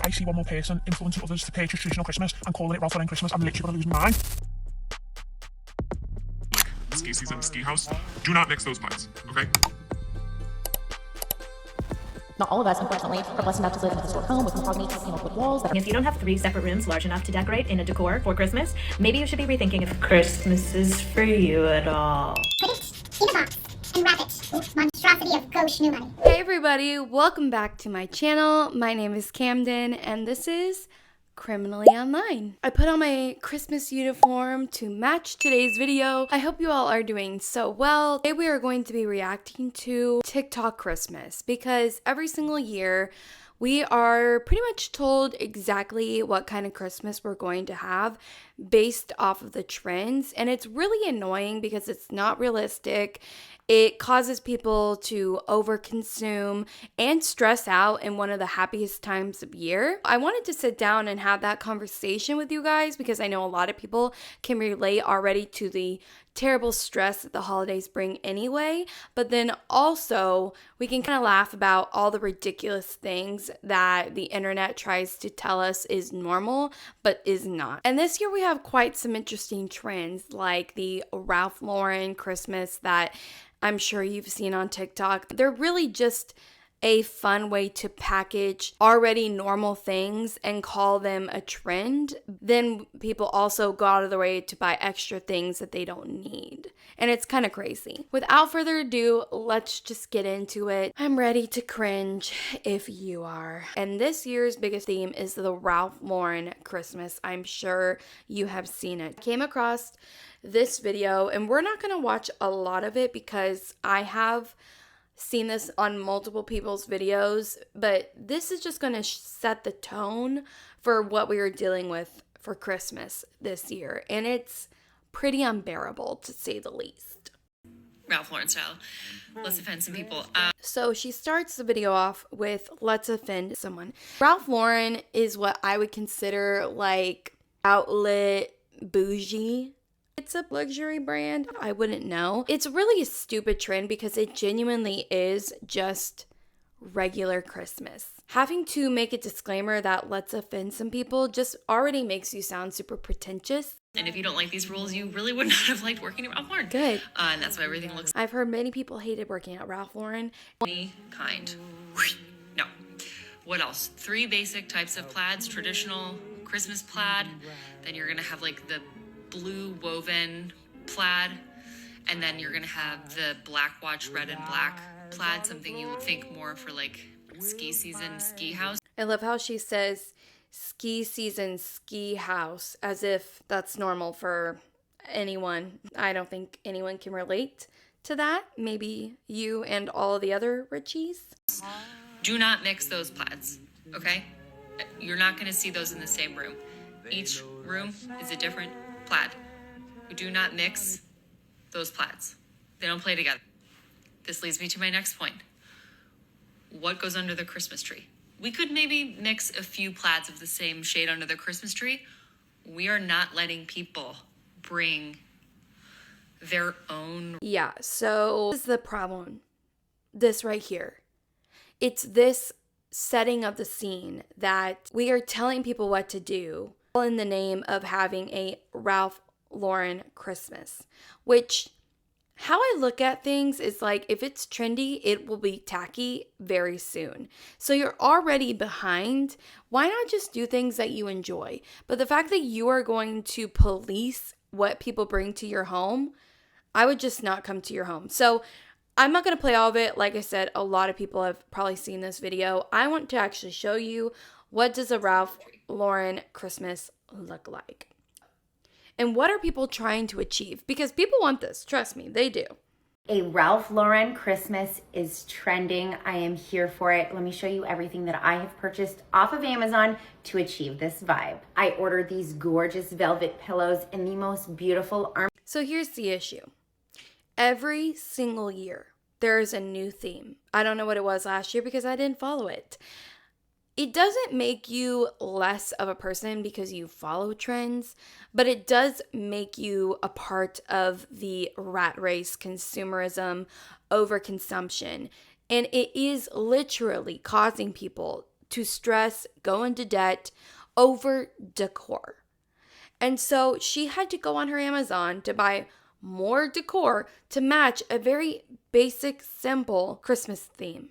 I see one more person influencing others to purchase traditional Christmas and calling it Ralph Lauren Christmas, I'm literally going to lose my mind. Like ski season, ski house, do not mix those plans, okay? Not all of us, unfortunately, are blessed enough to live in a historic home with mahogany wood walls. If you don't have 3 separate rooms large enough to decorate in a decor for Christmas, maybe you should be rethinking if Christmas is for you at all. Put it in a box and wrap it. Monstrosity of gauche new money. Hey everybody, welcome back to my channel. My name is Camden and this is Criminally Online. I put on my Christmas uniform to match today's video. I hope you all are doing so well. Today we are going to be reacting to TikTok Christmas because every single year we are pretty much told exactly what kind of Christmas we're going to have based off of the trends, and it's really annoying because it's not realistic. It causes people to overconsume and stress out in one of the happiest times of year. I wanted to sit down and have that conversation with you guys because I know a lot of people can relate already to the terrible stress that the holidays bring anyway, but then also we can kind of laugh about all the ridiculous things that the internet tries to tell us is normal but is not. And this year we have quite some interesting trends like the Ralph Lauren Christmas that I'm sure you've seen on TikTok. They're really just a fun way to package already normal things and call them a trend. Then people also go out of their way to buy extra things that they don't need. And it's kind of crazy. Without further ado, let's just get into it. I'm ready to cringe if you are. And this year's biggest theme is the Ralph Lauren Christmas. I'm sure you have seen it. I came across this video and we're not going to watch a lot of it because I have seen this on multiple people's videos, but this is just going to set the tone for what we are dealing with for Christmas this year, and it's pretty unbearable to say the least. Ralph Lauren style. Let's offend some people. So she starts the video off with let's offend someone. Ralph Lauren is what I would consider like outlet bougie. It's a luxury brand. I wouldn't know. It's really a stupid trend because it genuinely is just regular Christmas. Having to make a disclaimer that let's offend some people just already makes you sound super pretentious. And if you don't like these rules, you really would not have liked working at Ralph Lauren. Good. And that's why everything looks I've heard many people hated working at Ralph Lauren. any kind. No. What else? 3 basic types of plaids. Traditional Christmas plaid. Then you're going to have like the blue woven plaid, and then you're gonna have the black watch red and black plaid, something you would think more for like ski season ski house. I love how she says ski season ski house as if that's normal for anyone. I don't think anyone can relate to that. Maybe you and all the other Richies. Do not mix those plaids, okay? You're not gonna see those in the same room. Each room is a different plaid. We do not mix those plaids. They don't play together. This leads me to my next point. What goes under the Christmas tree? We could maybe mix a few plaids of the same shade under the Christmas tree. We are not letting people bring their own. Yeah, so this is the problem. This right here. It's this setting of the scene that we are telling people what to do in the name of having a Ralph Lauren Christmas, which how I look at things is like if it's trendy, it will be tacky very soon. So you're already behind. Why not just do things that you enjoy? But the fact that you are going to police what people bring to your home, I would just not come to your home. So I'm not going to play all of it. Like I said, a lot of people have probably seen this video. I want to actually show you what does a Ralph Lauren Christmas look like? And what are people trying to achieve? Because people want this. Trust me, they do. A Ralph Lauren Christmas is trending. I am here for it. Let me show you everything that I have purchased off of Amazon to achieve this vibe. I ordered these gorgeous velvet pillows in the most beautiful arm. So here's the issue. Every single year, there is a new theme. I don't know what it was last year because I didn't follow it. It doesn't make you less of a person because you follow trends, but it does make you a part of the rat race, consumerism, overconsumption. And it is literally causing people to stress, go into debt over decor. And so she had to go on her Amazon to buy more decor to match a very basic, simple Christmas theme.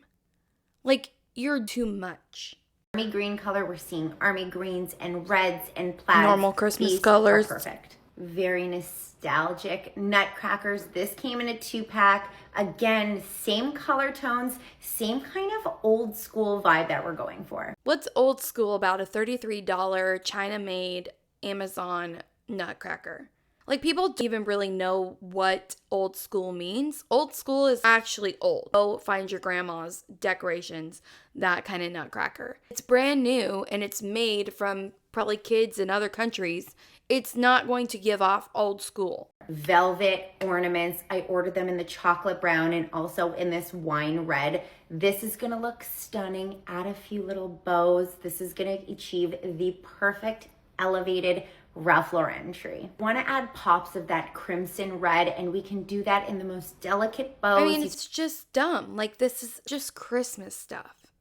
Like, you're too much. Army green color, we're seeing army greens and reds and plaids. Normal Christmas These colors. are perfect. Very nostalgic. Nutcrackers. This came in a 2-pack. Again, same color tones, same kind of old school vibe that we're going for. What's old school about a $33 China-made Amazon nutcracker? Like, people don't even really know what old school means. Old school is actually old. Go find your grandma's decorations, that kind of nutcracker. It's brand new and it's made from probably kids in other countries. It's not going to give off old school. Velvet ornaments. I ordered them in the chocolate brown and also in this wine red. This is gonna look stunning. Add a few little bows. This is gonna achieve the perfect elevated Ralph Lauren tree. Want to add pops of that crimson red, and we can do that in the most delicate bows. I mean, it's just dumb. Like, this is just Christmas stuff.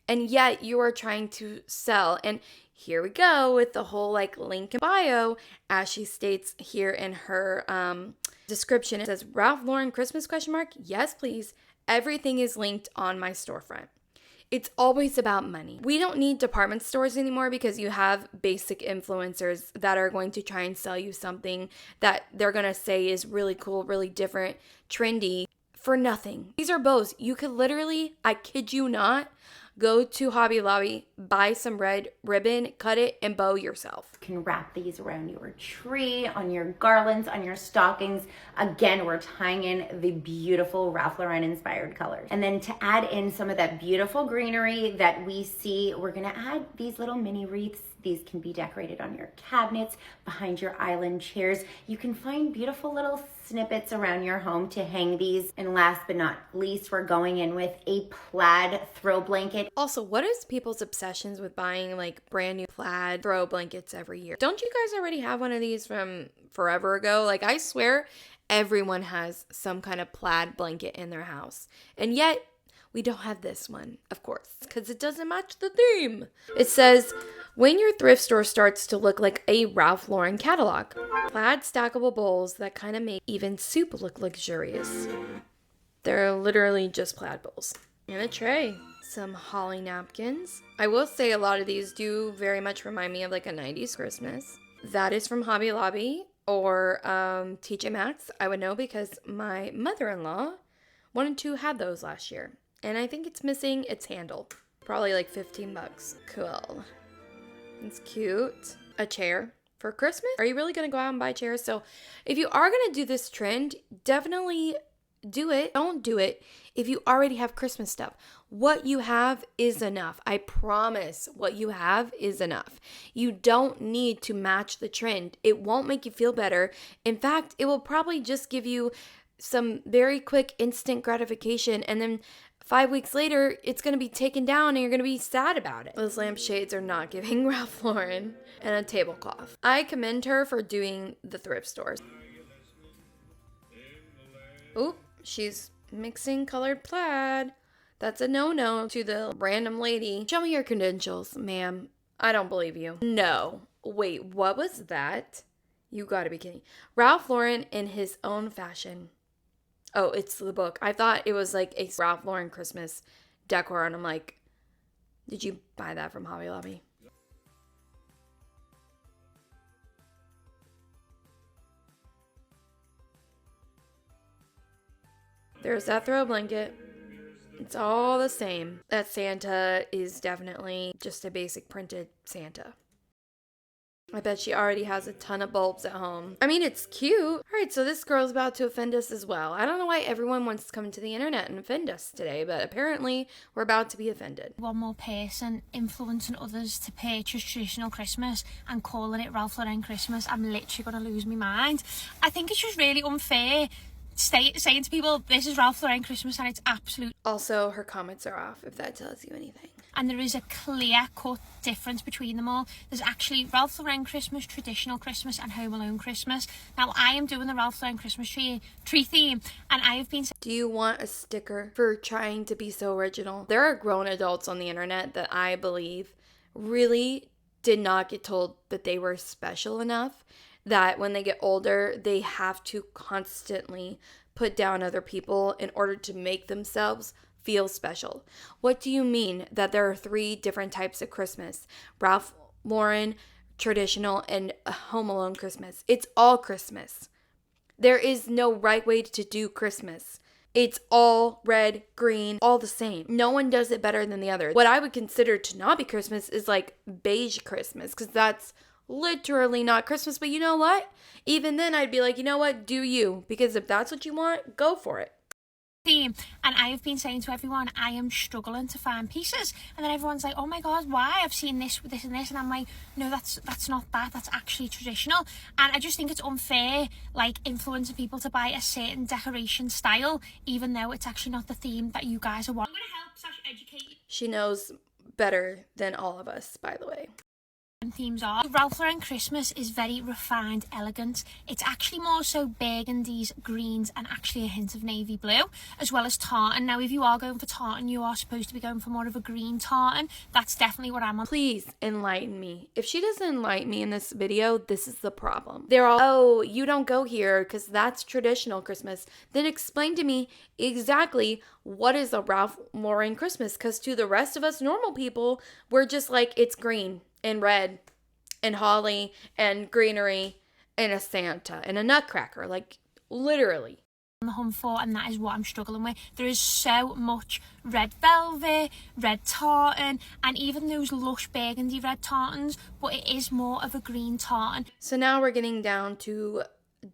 And yet you are trying to sell. And here we go with the whole like link in bio, as she states here in her description. It says Ralph Lauren Christmas ? Yes, please. Everything is linked on my storefront. It's always about money. We don't need department stores anymore because you have basic influencers that are going to try and sell you something that they're going to say is really cool, really different, trendy for nothing. These are bows. You could literally, I kid you not, go to Hobby Lobby, buy some red ribbon, cut it, and bow yourself. You can wrap these around your tree, on your garlands, on your stockings. Again, we're tying in the beautiful Ralph Lauren inspired colors. And then to add in some of that beautiful greenery that we see, we're gonna add these little mini wreaths. These can be decorated on your cabinets, behind your island chairs. You can find beautiful little snippets around your home to hang these. And last but not least, we're going in with a plaid throw blanket. Also, what is people's obsessions with buying like brand new plaid throw blankets every year? Don't you guys already have one of these from forever ago? Like, I swear everyone has some kind of plaid blanket in their house. And yet we don't have this one, of course, because it doesn't match the theme. It says, when your thrift store starts to look like a Ralph Lauren catalog. Plaid stackable bowls that kind of make even soup look luxurious. They're literally just plaid bowls. And a tray. Some holly napkins. I will say a lot of these do very much remind me of like a 90s Christmas. That is from Hobby Lobby or TJ Maxx. I would know because my mother-in-law wanted to have those last year. And I think it's missing its handle. Probably like $15. Cool. It's cute. A chair for Christmas? Are you really going to go out and buy chairs? So if you are going to do this trend, definitely do it. Don't do it if you already have Christmas stuff. What you have is enough. I promise what you have is enough. You don't need to match the trend. It won't make you feel better. In fact, it will probably just give you some very quick instant gratification, and then 5 weeks later, it's going to be taken down and you're going to be sad about it. Those lampshades are not giving Ralph Lauren. And a tablecloth. I commend her for doing the thrift stores. Oop, she's mixing colored plaid. That's a no-no to the random lady. Show me your credentials, ma'am. I don't believe you. No. Wait, what was that? You gotta be kidding. Ralph Lauren in his own fashion. Oh, it's the book. I thought it was like a Ralph Lauren Christmas decor, and I'm like, did you buy that from Hobby Lobby? There's that throw blanket. It's all the same. That Santa is definitely just a basic printed Santa. I bet she already has a ton of bulbs at home. I mean, it's cute. All right, so this girl's about to offend us as well. I don't know why everyone wants to come to the internet and offend us today, but apparently we're about to be offended. One more person influencing others to purchase traditional Christmas and calling it Ralph Lauren Christmas. I'm literally going to lose my mind. I think it's just really unfair saying to people, this is Ralph Lauren Christmas, and it's absolute. Also, her comments are off, if that tells you anything. And there is a clear-cut difference between them all. There's actually Ralph Lauren Christmas, Traditional Christmas, and Home Alone Christmas. Now, I am doing the Ralph Lauren Christmas tree theme, and I have been... Do you want a sticker for trying to be so original? There are grown adults on the internet that I believe really did not get told that they were special enough, that when they get older, they have to constantly put down other people in order to make themselves feel special. What do you mean that there are 3 different types of Christmas? Ralph Lauren, Traditional, and Home Alone Christmas. It's all Christmas. There is no right way to do Christmas. It's all red, green, all the same. No one does it better than the other. What I would consider to not be Christmas is like beige Christmas, because that's literally not Christmas. But you know what? Even then, I'd be like, you know what? Do you? Because if that's what you want, go for it. Theme, and I have been saying to everyone, I am struggling to find pieces, and then everyone's like, oh my god, why? I've seen this with this and this, and I'm like, no, that's not that, that's actually traditional. And I just think it's unfair, like, influencing people to buy a certain decoration style, even though it's actually not the theme that you guys are wanting. I'm gonna help educate you. She knows better than all of us, by the way. Themes are. Ralph Lauren Christmas is very refined, elegant. It's actually more so burgundies, greens, and actually a hint of navy blue, as well as tartan. Now, if you are going for tartan, you are supposed to be going for more of a green tartan. That's definitely what I'm on. Please enlighten me. If she doesn't enlighten me in this video, this is the problem. They're all, oh, you don't go here because that's traditional Christmas. Then explain to me exactly what is a Ralph Lauren Christmas, because to the rest of us normal people, we're just like, it's green and red and holly and greenery and a Santa and a nutcracker, like literally. The home for, and that is what I'm struggling with. There is so much red velvet, red tartan, and even those lush burgundy red tartans, but it is more of a green tartan. So now we're getting down to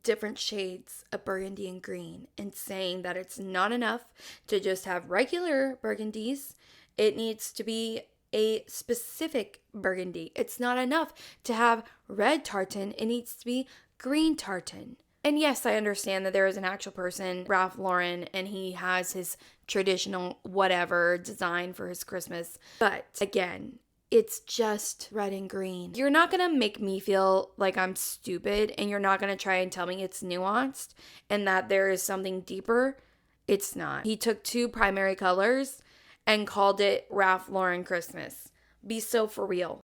different shades of burgundy and green, and saying that it's not enough to just have regular burgundies. It needs to be a specific burgundy. It's not enough to have red tartan. It needs to be green tartan. And yes, I understand that there is an actual person, Ralph Lauren, and he has his traditional whatever design for his Christmas. But again, it's just red and green. You're not going to make me feel like I'm stupid, and you're not going to try and tell me it's nuanced and that there is something deeper. It's not. He took 2 primary colors and called it Ralph Lauren Christmas. Be so for real.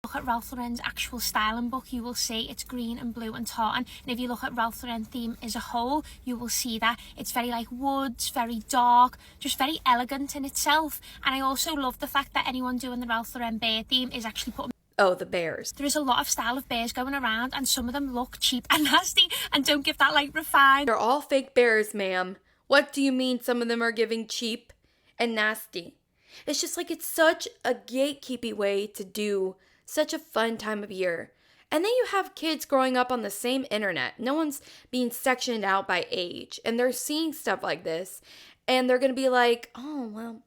Look at Ralph Lauren's actual styling book, you will see it's green and blue and tartan. And if you look at Ralph Lauren theme as a whole, you will see that it's very like woods, very dark, just very elegant in itself. And I also love the fact that anyone doing the Ralph Lauren bear theme is actually putting... Oh, the bears. There is a lot of style of bears going around, and some of them look cheap and nasty and don't give that like refined. They're all fake bears, ma'am. What do you mean some of them are giving cheap and nasty? It's just like, it's such a gatekeepy way to do such a fun time of year. And then you have kids growing up on the same internet. No one's being sectioned out by age, and they're seeing stuff like this, and they're going to be like, oh, well,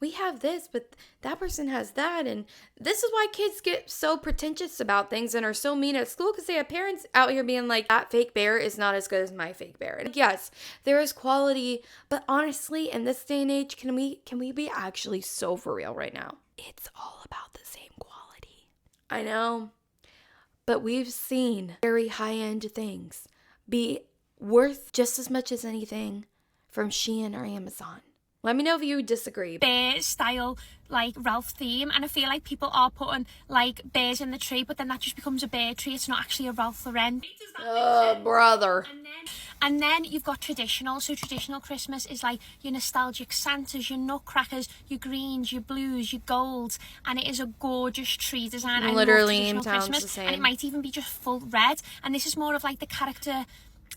we have this, but that person has that. And this is why kids get so pretentious about things and are so mean at school, because they have parents out here being like, that fake bear is not as good as my fake bear. And yes, there is quality, but honestly, in this day and age, can we be actually so for real right now? It's all about the same quality. I know, but we've seen very high-end things be worth just as much as anything from Shein or Amazon. Let me know if you disagree. Bear style, like Ralph theme, and I feel like people are putting like bears in the tree, but then that just becomes a bear tree. It's not actually a Ralph Lauren. Oh, brother. And then you've got traditional. So traditional Christmas is like your nostalgic Santas, your nutcrackers, your greens, your blues, your golds, and it is a gorgeous tree design. Literally, I love traditional Christmas, the same. and it might even be just full red. And this is more of like the character,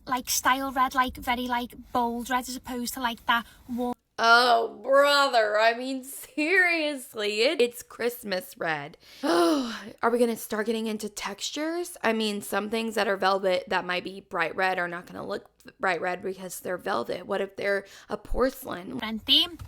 like style red, like very like bold red, as opposed to like that warm. Oh, brother. I mean, seriously, it's Christmas red. Oh, are we going to start getting into textures? I mean, some things that are velvet that might be bright red are not going to look bright red because they're velvet. What if they're a porcelain? Red theme.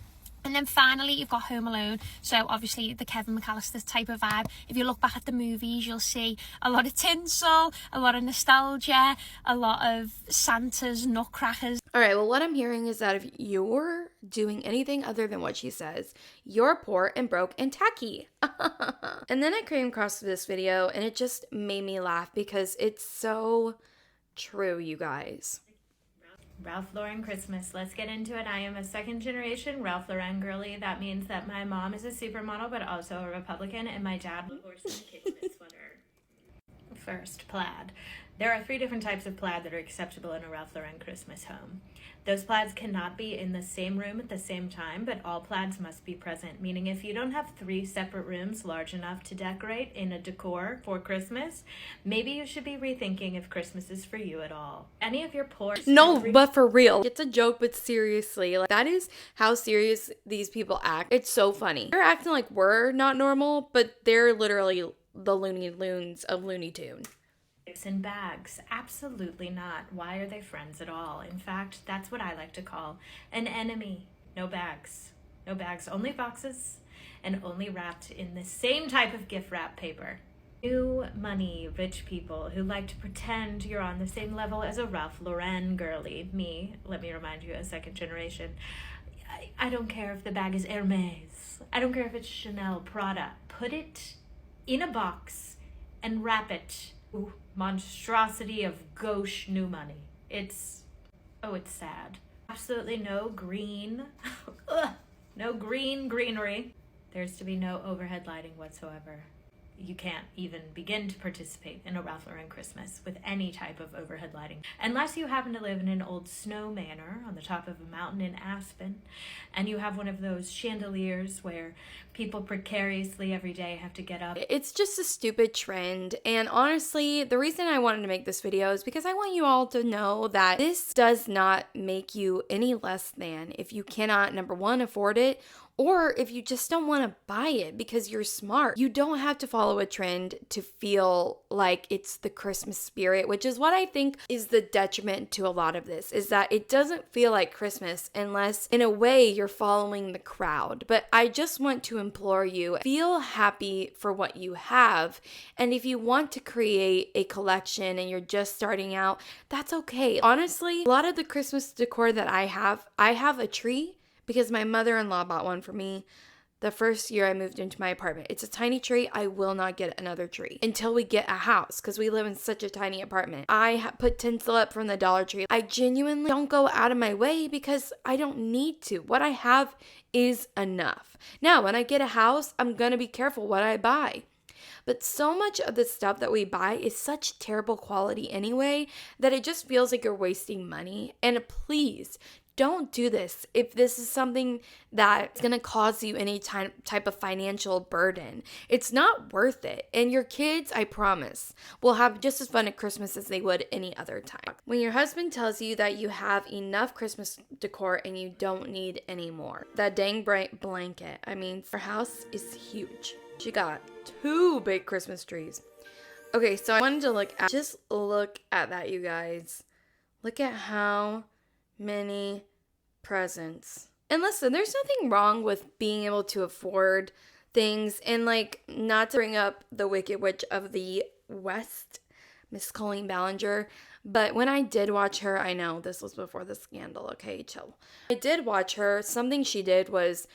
And then finally, you've got Home Alone. So obviously the Kevin McAllister type of vibe. If you look back at the movies, you'll see a lot of tinsel, a lot of nostalgia, a lot of Santa's nutcrackers. All right, well, what I'm hearing is that if you're doing anything other than what she says, you're poor and broke and tacky. And then I came across this video and it just made me laugh because it's so true, you guys. Ralph Lauren Christmas. Let's get into it. I am a second generation Ralph Lauren girly. That means that my mom is a supermodel, but also a Republican, and my dad was a horse in a kitten sweater. First, plaid. There are 3 different types of plaid that are acceptable in a Ralph Lauren Christmas home. Those plaids cannot be in the same room at the same time, but all plaids must be present, meaning if you don't have 3 separate rooms large enough to decorate in a decor for Christmas, maybe you should be rethinking if Christmas is for you at all. Any of your poor... No, but for real. It's a joke, but seriously, like, that is how serious these people act. It's so funny. They're acting like we're not normal, but they're literally the Looney Loons of Looney Tune. And bags. Absolutely not. Why are they friends at all? In fact, that's what I like to call an enemy. No bags. No bags, only boxes, and only wrapped in the same type of gift wrap paper. New money, rich people who like to pretend you're on the same level as a Ralph Lauren girly. Me, let me remind you, a second generation. I don't care if the bag is Hermes. I don't care if it's Chanel, Prada. Put it in a box and wrap it. Ooh, monstrosity of gauche new money. It's sad. Absolutely no green. No greenery. There's to be no overhead lighting whatsoever. You can't even begin to participate in a Ralph Lauren Christmas with any type of overhead lighting. Unless you happen to live in an old snow manor on the top of a mountain in Aspen, and you have one of those chandeliers where people precariously every day have to get up. It's just a stupid trend, and honestly, the reason I wanted to make this video is because I want you all to know that this does not make you any less than if you cannot, number one, afford it, or if you just don't want to buy it because you're smart. You don't have to follow a trend to feel like it's the Christmas spirit, which is what I think is the detriment to a lot of this, is that it doesn't feel like Christmas unless in a way you're following the crowd. But I just want to implore you, feel happy for what you have. And if you want to create a collection and you're just starting out, that's okay. Honestly, a lot of the Christmas decor that I have a tree because my mother-in-law bought one for me the first year I moved into my apartment. It's a tiny tree. I will not get another tree until we get a house because we live in such a tiny apartment. I put tinsel up from the Dollar Tree. I genuinely don't go out of my way because I don't need to. What I have is enough. Now, when I get a house, I'm going to be careful what I buy. But so much of the stuff that we buy is such terrible quality anyway that it just feels like you're wasting money. And please, don't do this if this is something that's going to cause you any type of financial burden. It's not worth it. And your kids, I promise, will have just as fun at Christmas as they would any other time. When your husband tells you that you have enough Christmas decor and you don't need any more. That dang bright blanket. I mean, our house is huge. She got 2 big Christmas trees. Okay, so I wanted to look at that, you guys. Look at how many presents. And listen, there's nothing wrong with being able to afford things, and like, not to bring up the Wicked Witch of the West, Miss Colleen Ballinger, but when I did watch her, I know this was before the scandal, okay, chill. I did watch her. Something she did was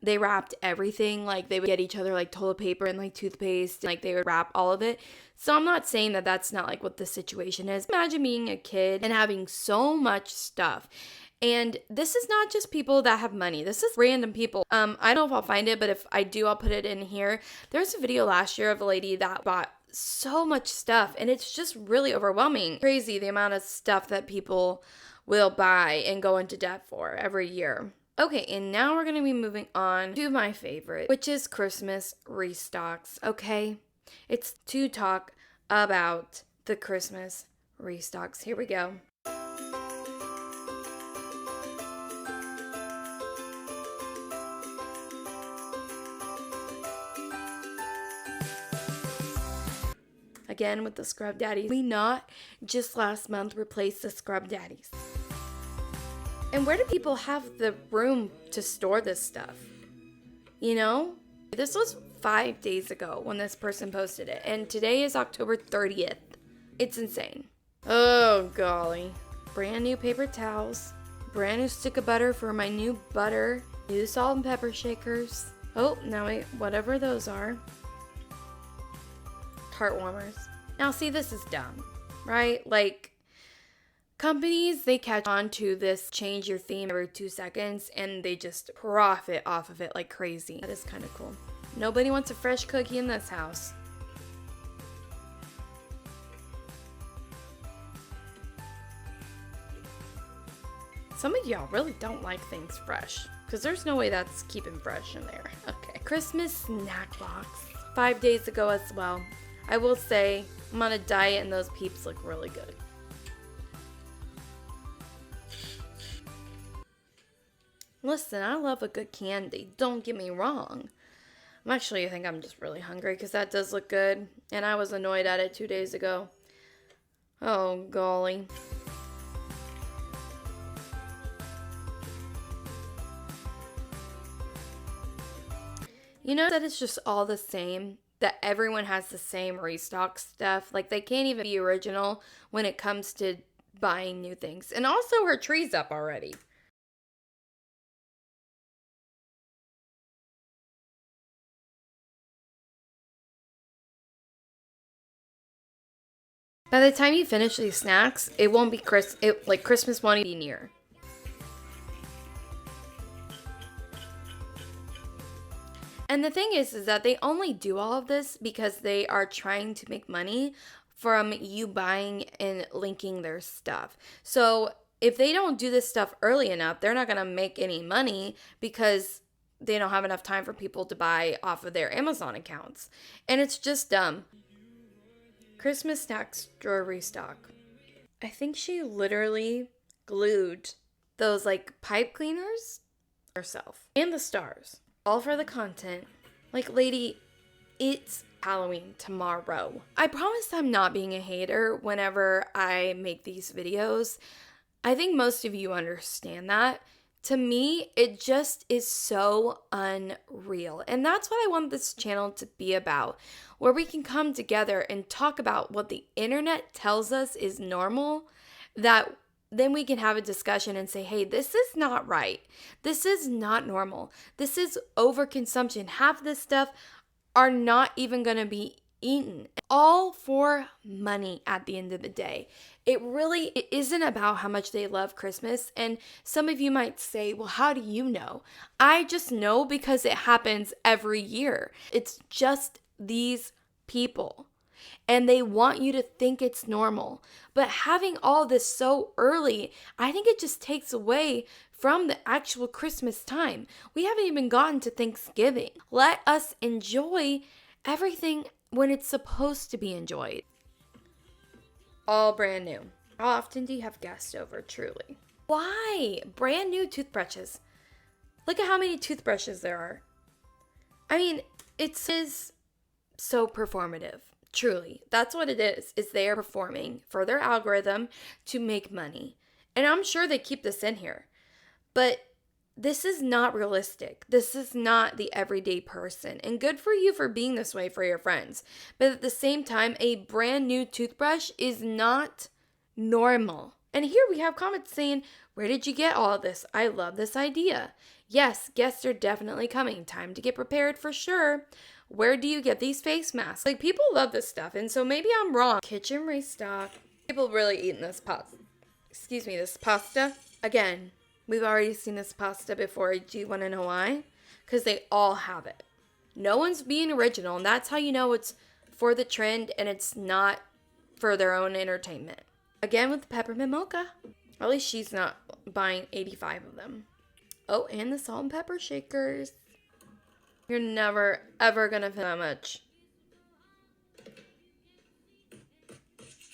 they wrapped everything. Like, they would get each other like toilet paper and like toothpaste, and like they would wrap all of it. So I'm not saying that that's not like what the situation is. Imagine being a kid and having so much stuff. And this is not just people that have money. This is random people. I don't know if I'll find it, but if I do, I'll put it in here. There's a video last year of a lady that bought so much stuff, and it's just really overwhelming. Crazy the amount of stuff that people will buy and go into debt for every year. Okay, and now we're going to be moving on to my favorite, which is Christmas restocks, okay? It's to talk about the Christmas restocks. Here we go. Again with the scrub daddies. We not just last month replaced the scrub daddies. And where do people have the room to store this stuff? You know? This was 5 days ago when this person posted it, and today is October 30th. It's insane. Oh, golly. Brand new paper towels. Brand new stick of butter for my new butter. New salt and pepper shakers. Oh, now wait, whatever those are. Heart warmers. Now, see, this is dumb, right? Like, companies, they catch on to this change your theme every 2 seconds, and they just profit off of it like crazy. That is kind of cool. Nobody wants a fresh cookie in this house. Some of y'all really don't like things fresh, because there's no way that's keeping fresh in there. Okay. Christmas snack box. 5 days ago as well. I will say, I'm on a diet and those Peeps look really good. Listen, I love a good candy. Don't get me wrong. I think I'm just really hungry because that does look good. And I was annoyed at it 2 days ago. Oh, golly. You know that it's just all the same? That everyone has the same Restock stuff? Like, they can't even be original when it comes to buying new things. And also, her tree's up already. By the time you finish these snacks, it won't be Christmas won't be near. And the thing is that they only do all of this because they are trying to make money from you buying and linking their stuff. So if they don't do this stuff early enough, they're not going to make any money because they don't have enough time for people to buy off of their Amazon accounts. And it's just dumb. Christmas snacks drawer Restock. I think she literally glued those like pipe cleaners herself. And the stars. All for the content. Like, lady, it's Halloween tomorrow. I promise I'm not being a hater whenever I make these videos. I think most of you understand that. To me, it just is so unreal. And that's what I want this channel to be about, where we can come together and talk about what the internet tells us is normal, that then we can have a discussion and say, hey, this is not right. This is not normal. This is overconsumption. Half this stuff are not even going to be eaten. All for money at the end of the day. It isn't about how much they love Christmas. And some of you might say, well, how do you know? I just know because it happens every year. It's just these people. And they want you to think it's normal. But having all this so early, I think it just takes away from the actual Christmas time. We haven't even gotten to Thanksgiving. Let us enjoy everything when it's supposed to be enjoyed. All brand new. How often do you have guests over, truly? Why? Brand new toothbrushes. Look at how many toothbrushes there are. I mean, it is so performative. Truly. That's what it is they are performing for their algorithm to make money. And I'm sure they keep this in here. But this is not realistic. This is not the everyday person. And good for you for being this way for your friends. But at the same time, a brand new toothbrush is not normal. And here we have comments saying, where did you get all of this? I love this idea. Yes, guests are definitely coming. Time to get prepared for sure. Where do you get these face masks? Like, people love this stuff. And so maybe I'm wrong. Kitchen Restock. People really eating this this pasta. Again, we've already seen this pasta before. Do you want to know why? Because they all have it. No one's being original, and that's how you know it's for the trend and it's not for their own entertainment. Again with the peppermint mocha. At least she's not buying 85 of them. Oh, and the salt and pepper shakers. You're never, ever gonna pay that much.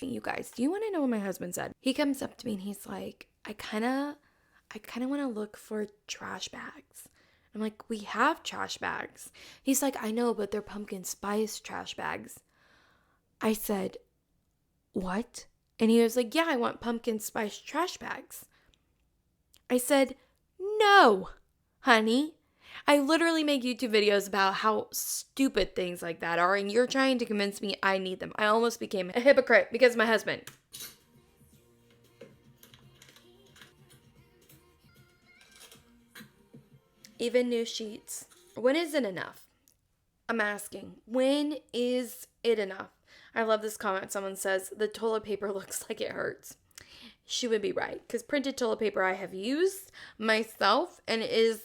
You guys, do you want to know what my husband said? He comes up to me and he's like, I kind of want to look for trash bags. I'm like, we have trash bags. He's like, I know, but they're pumpkin spice trash bags. I said, what? And he was like, yeah, I want pumpkin spice trash bags. I said, no, honey. I literally make YouTube videos about how stupid things like that are, and you're trying to convince me I need them. I almost became a hypocrite because of my husband. Even new sheets. When is it enough? I'm asking, when is it enough? I love this comment. Someone says, the toilet paper looks like it hurts. She would be right, because printed toilet paper I have used myself, and it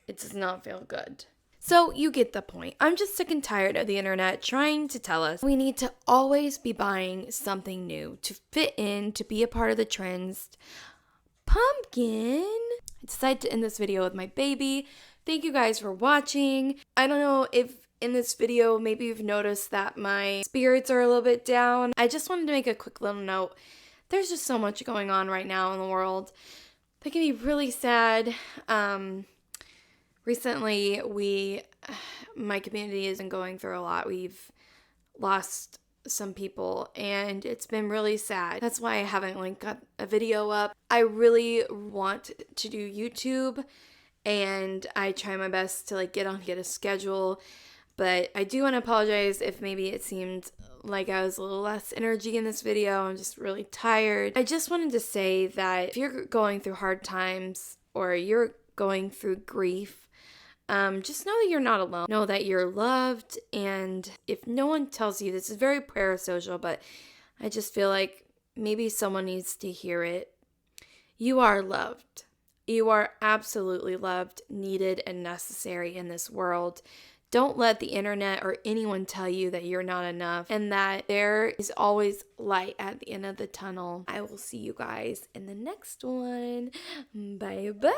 does not feel good. So you get the point. I'm just sick and tired of the internet trying to tell us we need to always be buying something new to fit in, to be a part of the trends. Pumpkin. I decided to end this video with my baby. Thank you guys for watching. I don't know if in this video maybe you've noticed that my spirits are a little bit down. I just wanted to make a quick little note. There's just so much going on right now in the world that can be really sad. Recently, my community has been going through a lot. We've lost some people, and it's been really sad. That's why I haven't got a video up. I really want to do YouTube, and I try my best to get a schedule. But I do want to apologize if maybe it seemed like I was a little less energy in this video. I'm just really tired. I just wanted to say that if you're going through hard times or you're going through grief, just know that you're not alone. Know that you're loved, and if no one tells you, this is very parasocial, but I just feel like maybe someone needs to hear it. You are loved. You are absolutely loved, needed, and necessary in this world. Don't let the internet or anyone tell you that you're not enough and that there is always light at the end of the tunnel. I will see you guys in the next one. Bye-bye.